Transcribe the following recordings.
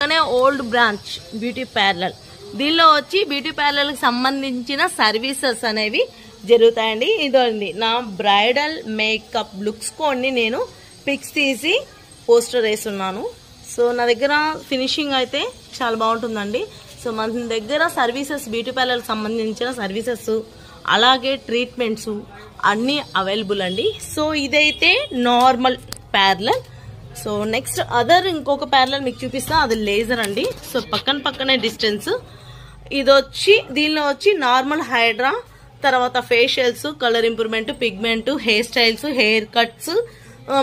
పక్కనే old branch beauty parlour. దీనిలో వచ్చి బ్యూటీ పార్లర్కి సంబంధించిన సర్వీసెస్ అనేవి జరుగుతాయండి. ఇదండి నా బ్రైడల్ మేకప్ లుక్స్ కొన్ని నేను పిక్స్ తీసి పోస్టర్ వేస్తున్నాను. సో నా దగ్గర ఫినిషింగ్ అయితే చాలా బాగుంటుందండి. సో మన దగ్గర సర్వీసెస్ బ్యూటీ పార్లర్కి సంబంధించిన సర్వీసెస్ అలాగే ట్రీట్మెంట్స్ అన్నీ అవైలబుల్ అండి. సో ఇదైతే normal parlour. So next other ఇంకొక పార్లర్ మీకు చూపిస్తా, అది లేజర్ అండి. సో పక్కనే డిస్టెన్స్. ఇది వచ్చి దీనిలో వచ్చి నార్మల్ హైడ్రా, తర్వాత facials, colour improvement, pigment, hair styles, hair cuts,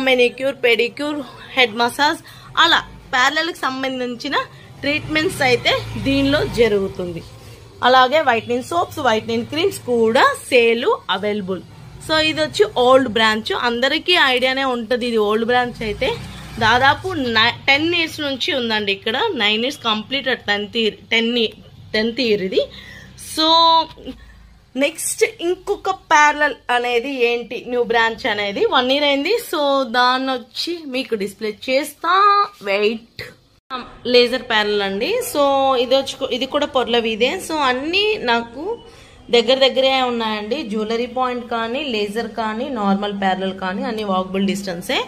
manicure, pedicure, head massage, అలా పార్లర్కి సంబంధించిన ట్రీట్మెంట్స్ అయితే దీనిలో జరుగుతుంది. అలాగే వైట్నింగ్ సోప్స్, వైట్నింగ్ క్రీమ్స్ కూడా సేల్ అవైలబుల్. సో ఇది వచ్చి ఓల్డ్ బ్రాంచ్. అందరికీ ఐడియానే ఉంటుంది ఇది ఓల్డ్ బ్రాంచ్. అయితే దాదాపు 10 years నుంచి ఉందండి ఇక్కడ. 9 years కంప్లీట్ 10th year ఇది. సో నెక్స్ట్ ఇంకొక పార్లర్ అనేది ఏంటి, న్యూ బ్రాంచ్ అనేది 1 year అయింది. సో దాన్ని వచ్చి మీకు డిస్ప్లే చేస్తా. వెయిట్ లేజర్ పార్లర్ అండి. సో ఇది కూడా పొర్లవిదే. సో అన్నీ నాకు దగ్గరే ఉన్నాయండి. జ్యువెలరీ పాయింట్ కానీ, లేజర్ కానీ, నార్మల్ పార్లర్ కానీ అన్ని వాకబుల్ డిస్టెన్సే.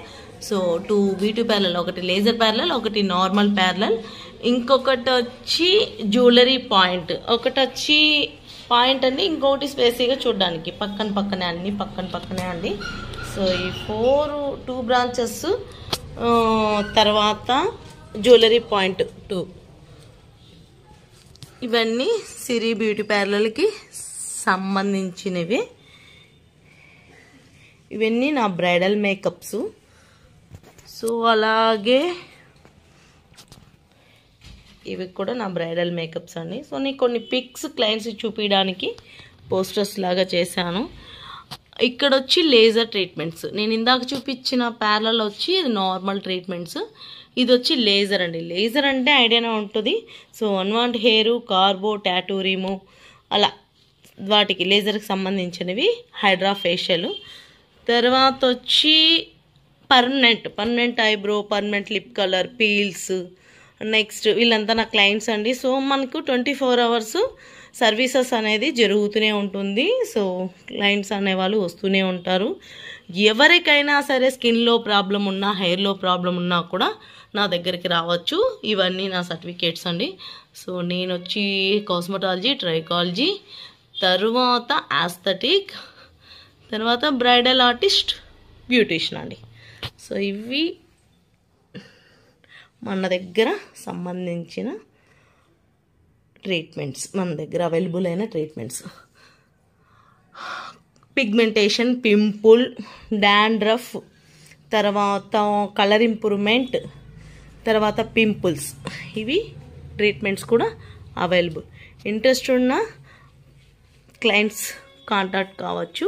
సో 2 బ్యూటీ పార్లర్, ఒకటి లేజర్ పార్లర్, ఒకటి నార్మల్ పార్లర్, ఇంకొకటి వచ్చి జ్యువెలరీ పాయింట్, ఒకటి వచ్చి పాయింట్ అండి, ఇంకొకటి స్పేసీగా చూడడానికి పక్కనే అన్ని పక్కనే అండి. సో ఈ 2 బ్రాంచెస్. తర్వాత జ్యువెలరీ పాయింట్ 2. ఇవన్నీ సిరి బ్యూటీ పార్లర్కి సంబంధించినవి. ఇవన్నీ నా బ్రైడల్ మేకప్స్. సో అలాగే ఇవి కూడా నా బ్రైడల్ మేకప్స్ అండి. సో నేను కొన్ని పిక్స్ క్లయింట్స్ చూపించడానికి పోస్టర్స్ లాగా చేశాను. ఇక్కడ వచ్చి లేజర్ ట్రీట్మెంట్స్. నేను ఇందాక చూపించిన పార్లర్లో వచ్చి ఇది నార్మల్ ట్రీట్మెంట్స్. ఇది వచ్చి లేజర్ అండి. లేజర్ అంటే ఐడియానే ఉంటుంది. సో అన్వాంట్ హెయిర్, కార్బో, టాటూ రిమూవ్, అలా వాటికి లేజర్కి సంబంధించినవి. Hydra facial. తర్వాత వచ్చి permanent eyebrow, permanent lip colour, peels. Next వీళ్ళంతా నా క్లయింట్స్ అండి. సో మనకు 24 hours సర్వీసెస్ అనేది జరుగుతూనే ఉంటుంది. సో క్లయింట్స్ అనేవాళ్ళు వస్తూనే ఉంటారు. ఎవరికైనా సరే స్కిన్లో ప్రాబ్లం ఉన్నా, హెయిర్లో ప్రాబ్లం ఉన్నా కూడా నా దగ్గరికి రావచ్చు. ఇవన్నీ నా సర్టిఫికేట్స్ అండి. సో నేను వచ్చి కాస్మెటాలజీ, ట్రైకాలజీ, తర్వాత ఆస్థెటిక్, తర్వాత బ్రైడల్ ఆర్టిస్ట్, బ్యూటిషియన్ అండి. సో ఇవి మన దగ్గర సంబంధించిన ట్రీట్మెంట్స్, మన దగ్గర అవైలబుల్ అయిన ట్రీట్మెంట్స్. పిగ్మెంటేషన్, పింపుల్, డాండ్రఫ్, తర్వాత కలర్ ఇంప్రూవ్మెంట్, తర్వాత పింపుల్స్, ఇవి ట్రీట్మెంట్స్ కూడా అవైలబుల్. ఇంట్రెస్ట్ ఉన్న క్లయింట్స్ కాంటాక్ట్ కావచ్చు.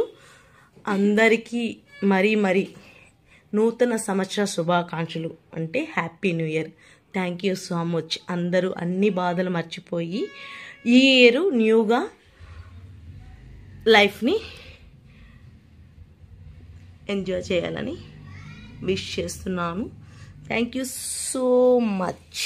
అందరికీ మరీ నూతన సంవత్సర శుభాకాంక్షలు. అంటే happy new year. Thank you so much. అందరూ అన్ని బాధలు మర్చిపోయి ఈ ఇయర్ న్యూగా లైఫ్ని ఎంజాయ్ చేయాలని విష్ చేస్తున్నాను. Thank you so much.